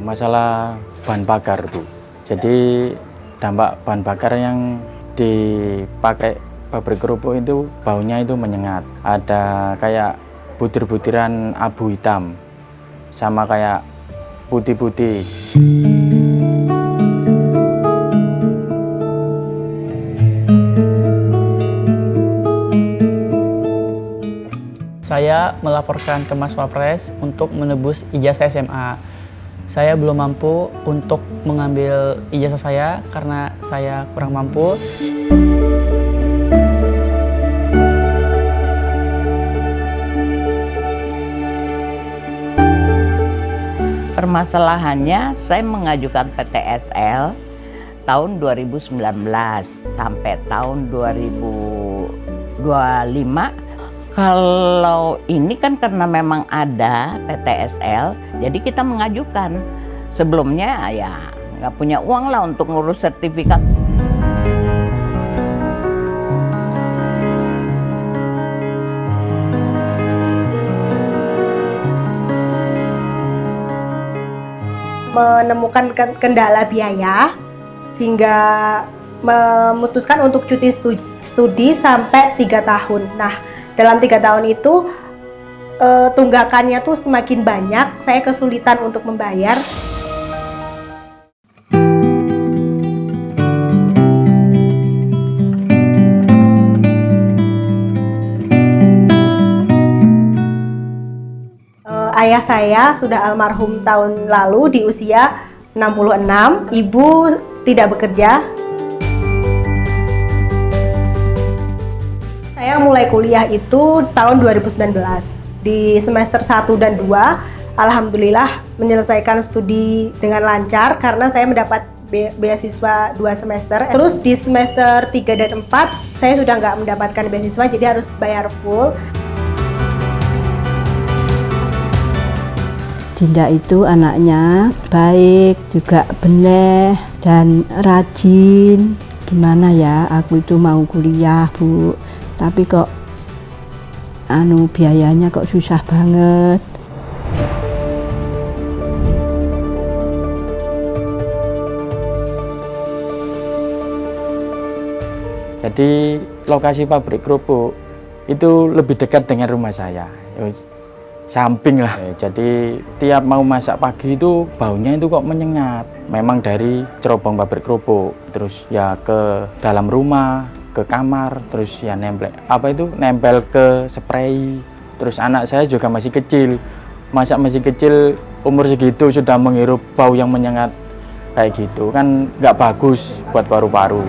masalah bahan bakar Bu. Jadi dampak bahan bakar yang dipakai pabrik kerupuk itu baunya itu menyengat. Ada kayak butir-butiran abu hitam sama kayak putih-putih. Saya melaporkan ke Mas Wapres untuk menebus ijazah SMA. Saya belum mampu untuk mengambil ijazah saya karena saya kurang mampu. Permasalahannya, saya mengajukan PTSL tahun 2019 sampai tahun 2025. Kalau ini kan karena memang ada PTSL, jadi kita mengajukan. Sebelumnya ya nggak punya uang lah untuk ngurus sertifikat. Menemukan kendala biaya hingga memutuskan untuk cuti studi sampai 3 tahun. Nah, dalam 3 tahun itu tunggakannya tuh semakin banyak, saya kesulitan untuk membayar. Ayah saya sudah almarhum tahun lalu di usia 66, ibu tidak bekerja. Saya mulai kuliah itu tahun 2019. Di semester 1 dan 2, alhamdulillah menyelesaikan studi dengan lancar karena saya mendapat beasiswa 2 semester. Terus di semester 3 dan 4, saya sudah nggak mendapatkan beasiswa, jadi harus bayar full. Dinda itu anaknya baik, juga benih dan rajin. Gimana ya, aku itu mau kuliah Bu, tapi kok biayanya kok susah banget. Jadi lokasi pabrik kerupuk itu lebih dekat dengan rumah saya. Samping lah. Jadi tiap mau masak pagi itu baunya itu kok menyengat. Memang dari cerobong pabrik kerupuk, terus ya ke dalam rumah, ke kamar, terus ya nempel ke spray. Terus anak saya juga masih kecil. Masa masih kecil umur segitu sudah menghirup bau yang menyengat kayak gitu kan nggak bagus buat paru-paru.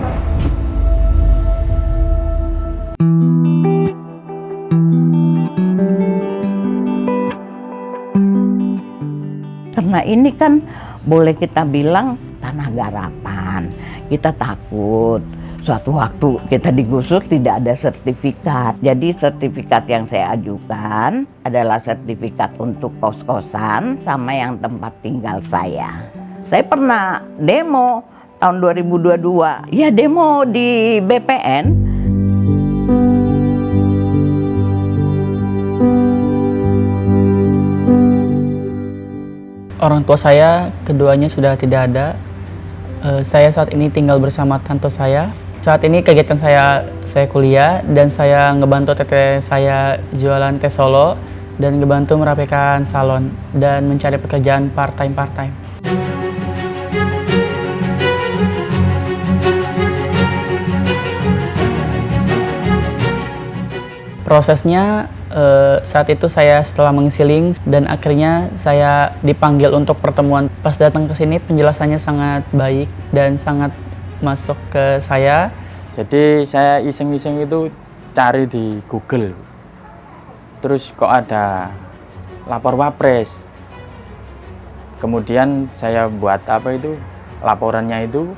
Karena ini kan boleh kita bilang tanah garapan. Kita takut suatu waktu kita digusur tidak ada sertifikat. Jadi sertifikat yang saya ajukan adalah sertifikat untuk kos-kosan sama yang tempat tinggal saya. Saya pernah demo tahun 2022. Ya demo di BPN. Orang tua saya keduanya sudah tidak ada. Saya saat ini tinggal bersama tante saya. Saat ini kegiatan saya kuliah dan saya ngebantu teteh saya jualan teh Solo dan ngebantu merapikan salon dan mencari pekerjaan part-time. Prosesnya saat itu saya setelah mengisi link dan akhirnya saya dipanggil untuk pertemuan. Pas datang ke sini penjelasannya sangat baik dan sangat masuk ke saya. Jadi saya iseng-iseng itu cari di Google. Terus kok ada lapor Wapres. Kemudian saya buat laporannya itu,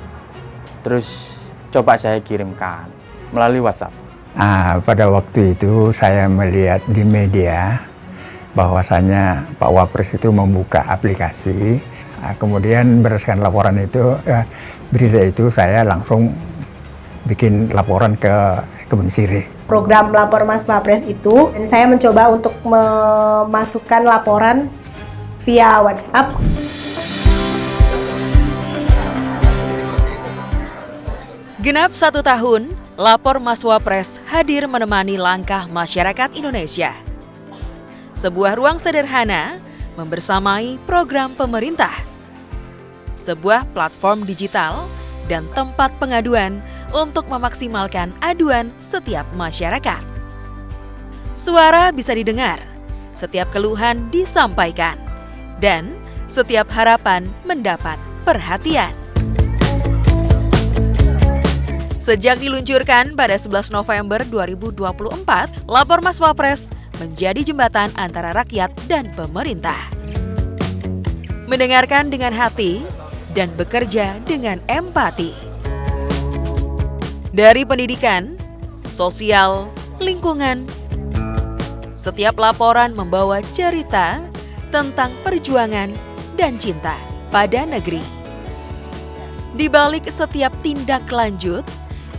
terus coba saya kirimkan melalui WhatsApp. Pada waktu itu saya melihat di media bahwasanya Pak Wapres itu membuka aplikasi. Kemudian berdasarkan laporan itu, berita itu saya langsung bikin laporan ke Kebun Sirih. Program Lapor Mas Wapres itu, dan saya mencoba untuk memasukkan laporan via WhatsApp. Genap 1 tahun, Lapor Mas Wapres hadir menemani langkah masyarakat Indonesia. Sebuah ruang sederhana membersamai program pemerintah. Sebuah platform digital dan tempat pengaduan untuk memaksimalkan aduan setiap masyarakat. Suara bisa didengar, setiap keluhan disampaikan, dan setiap harapan mendapat perhatian. Sejak diluncurkan pada 11 November 2024, Lapor Mas Wapres menjadi jembatan antara rakyat dan pemerintah. Mendengarkan dengan hati dan bekerja dengan empati. Dari pendidikan, sosial, lingkungan, setiap laporan membawa cerita tentang perjuangan dan cinta pada negeri. Di balik setiap tindak lanjut,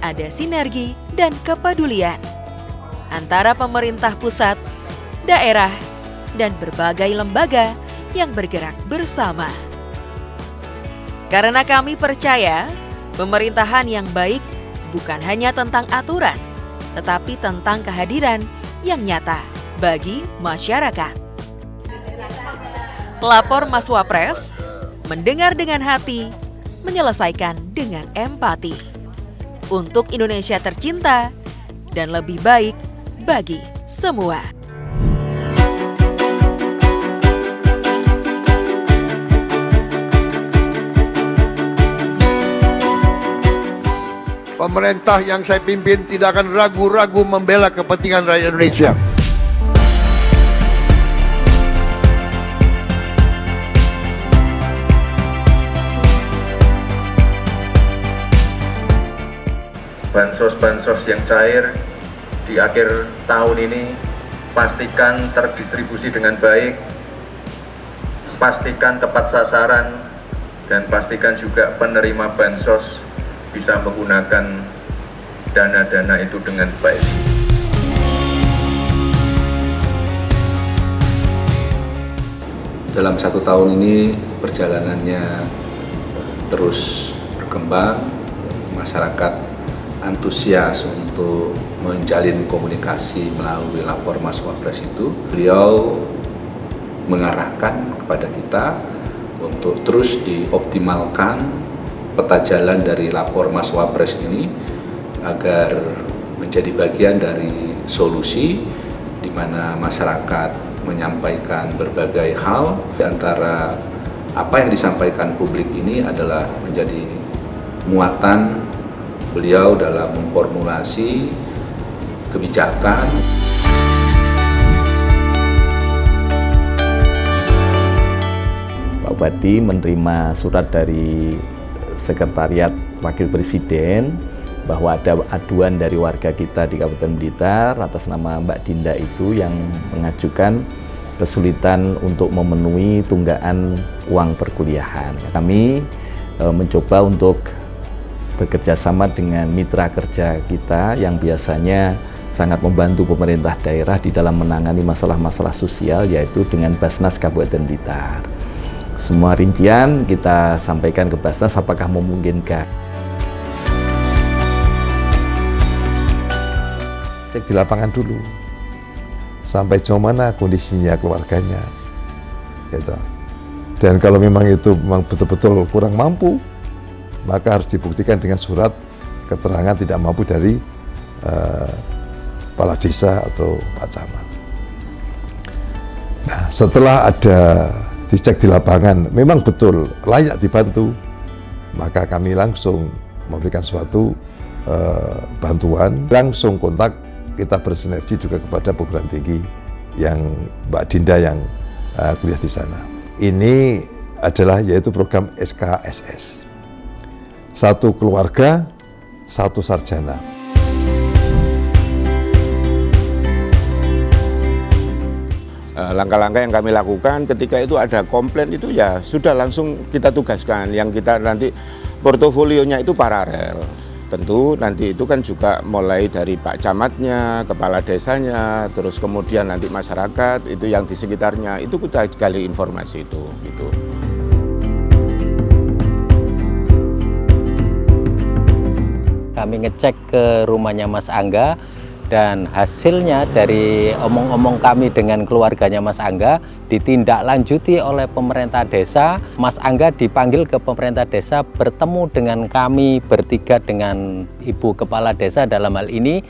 ada sinergi dan kepedulian antara pemerintah pusat, daerah, dan berbagai lembaga yang bergerak bersama. Karena kami percaya, pemerintahan yang baik bukan hanya tentang aturan, tetapi tentang kehadiran yang nyata bagi masyarakat. Lapor Mas Wapres, mendengar dengan hati, menyelesaikan dengan empati. Untuk Indonesia tercinta dan lebih baik bagi semua. Pemerintah yang saya pimpin tidak akan ragu-ragu membela kepentingan rakyat Indonesia. Bansos-bansos yang cair di akhir tahun ini pastikan terdistribusi dengan baik, pastikan tepat sasaran, dan pastikan juga penerima bansos bisa menggunakan dana-dana itu dengan baik. Dalam 1 tahun ini perjalanannya terus berkembang, masyarakat antusias untuk menjalin komunikasi melalui Lapor Mas Wapres itu. Beliau mengarahkan kepada kita untuk terus dioptimalkan peta jalan dari Lapor Mas Wapres ini agar menjadi bagian dari solusi di mana masyarakat menyampaikan berbagai hal. Di antara apa yang disampaikan publik ini adalah menjadi muatan beliau dalam memformulasi kebijakan. Pak Bupati menerima surat dari Sekretariat Wakil Presiden bahwa ada aduan dari warga kita di Kabupaten Blitar atas nama Mbak Dinda itu yang mengajukan kesulitan untuk memenuhi tunggaan uang perkuliahan. Kami mencoba untuk bekerja sama dengan mitra kerja kita yang biasanya sangat membantu pemerintah daerah di dalam menangani masalah-masalah sosial, yaitu dengan Basnas Kabupaten Blitar. Semua rincian kita sampaikan ke Basnas apakah memungkinkan. Cek di lapangan dulu, sampai jauh mana kondisinya keluarganya, gitu. Dan kalau memang itu memang betul-betul kurang mampu, maka harus dibuktikan dengan surat keterangan tidak mampu dari kepala desa atau Pak Camat. Nah, setelah ada dicek di lapangan, memang betul layak dibantu, maka kami langsung memberikan suatu bantuan, langsung kontak, kita bersinergi juga kepada perguruan tinggi yang Mbak Dinda yang kuliah di sana. Ini adalah yaitu program SKSS. 1 keluarga, 1 sarjana. Langkah-langkah yang kami lakukan ketika itu ada komplain itu ya sudah langsung kita tugaskan. Yang kita nanti portofolionya itu paralel. Tentu nanti itu kan juga mulai dari Pak Camatnya, Kepala Desanya, terus kemudian nanti masyarakat itu yang di sekitarnya itu kita gali informasi itu. Gitu. kami ngecek ke rumahnya Mas Angga, dan hasilnya dari omong-omong kami dengan keluarganya Mas Angga ditindaklanjuti oleh pemerintah desa. Mas Angga dipanggil ke pemerintah desa bertemu dengan kami bertiga dengan Ibu Kepala Desa dalam hal ini,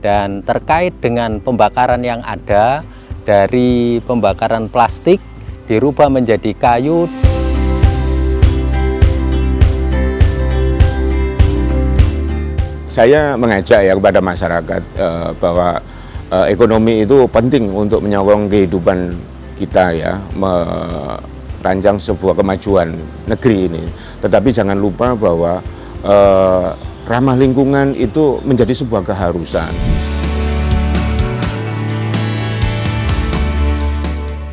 dan terkait dengan pembakaran yang ada, dari pembakaran plastik dirubah menjadi kayu. Saya mengajak ya kepada masyarakat bahwa ekonomi itu penting untuk menyokong kehidupan kita ya, merancang sebuah kemajuan negeri ini. Tetapi jangan lupa bahwa ramah lingkungan itu menjadi sebuah keharusan.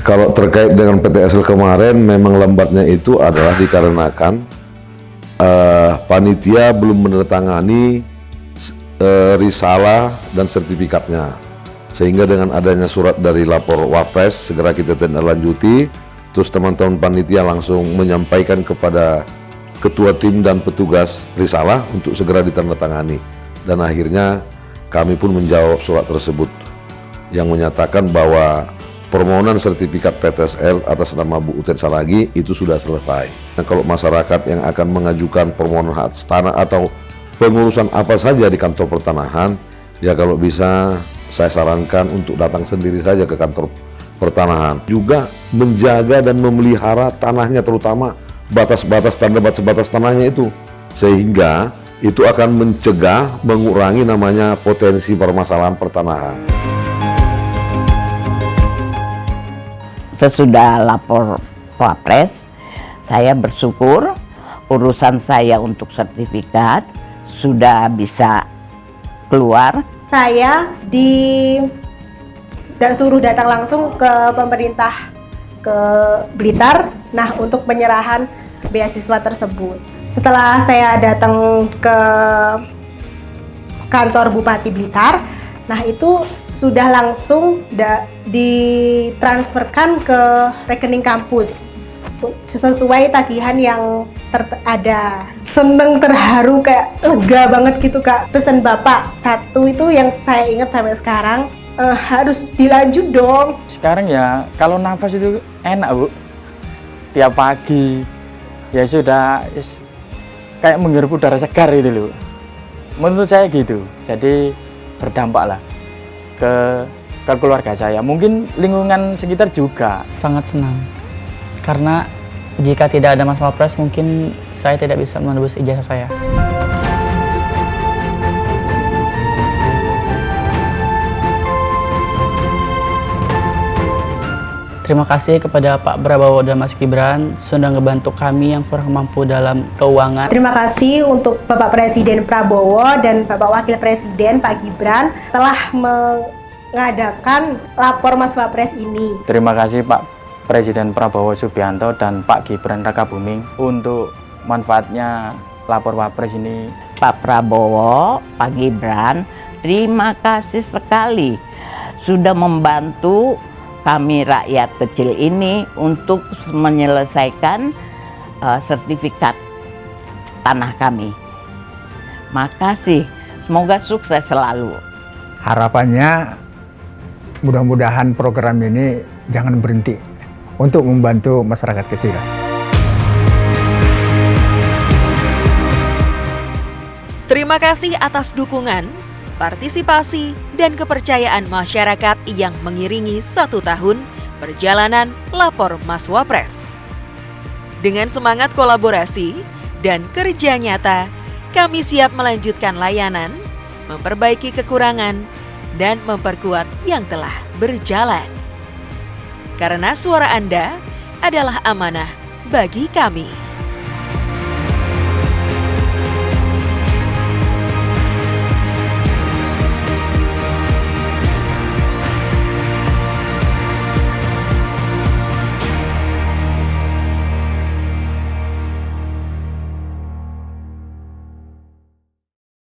Kalau terkait dengan PTSL kemarin, memang lambatnya itu adalah dikarenakan panitia belum menandatangani risalah dan sertifikatnya, sehingga dengan adanya surat dari lapor Wapres segera kita tindaklanjuti. Terus teman-teman panitia langsung menyampaikan kepada ketua tim dan petugas risalah untuk segera ditandatangani, dan akhirnya kami pun menjawab surat tersebut yang menyatakan bahwa permohonan sertifikat PTSL atas nama Bu Utet Saragih itu sudah selesai. Nah, kalau masyarakat yang akan mengajukan permohonan hak tanah atau pengurusan apa saja di kantor pertanahan, ya kalau bisa saya sarankan untuk datang sendiri saja ke kantor pertanahan. Juga menjaga dan memelihara tanahnya, terutama batas-batas tanda batas tanahnya itu, sehingga itu akan mencegah, mengurangi namanya potensi permasalahan pertanahan. Sesudah lapor Wapres, saya bersyukur urusan saya untuk sertifikat sudah bisa keluar. Saya suruh datang langsung ke pemerintah ke Blitar, nah untuk penyerahan beasiswa tersebut. Setelah saya datang ke kantor Bupati Blitar, nah itu sudah langsung ditransferkan ke rekening kampus sesuai tagihan yang ada. Seneng, terharu, kayak lega banget gitu Kak. Pesan Bapak satu itu yang saya ingat sampai sekarang, harus dilanjut dong. Sekarang ya kalau nafas itu enak Bu, tiap pagi ya sudah kayak menghirup udara segar itu loh. Menurut saya gitu, jadi berdampak lah ke keluarga saya, mungkin lingkungan sekitar juga. Sangat senang, karena jika tidak ada Mas Wapres mungkin saya tidak bisa menebus ijazah saya. Terima kasih kepada Pak Prabowo dan Mas Gibran sudah ngebantu kami yang kurang mampu dalam keuangan. Terima kasih untuk Bapak Presiden Prabowo dan Bapak Wakil Presiden Pak Gibran telah mengadakan lapor Mas Wapres ini. Terima kasih Pak Presiden Prabowo Subianto dan Pak Gibran Rakabuming untuk manfaatnya lapor Wapres ini. Pak Prabowo, Pak Gibran, terima kasih sekali sudah membantu kami rakyat kecil ini untuk menyelesaikan sertifikat tanah kami. Makasih, semoga sukses selalu. Harapannya mudah-mudahan program ini jangan berhenti untuk membantu masyarakat kecil. Terima kasih atas dukungan, partisipasi, dan kepercayaan masyarakat yang mengiringi 1 tahun perjalanan lapor Mas Wapres. Dengan semangat kolaborasi dan kerja nyata, kami siap melanjutkan layanan, memperbaiki kekurangan, dan memperkuat yang telah berjalan. Karena suara Anda adalah amanah bagi kami.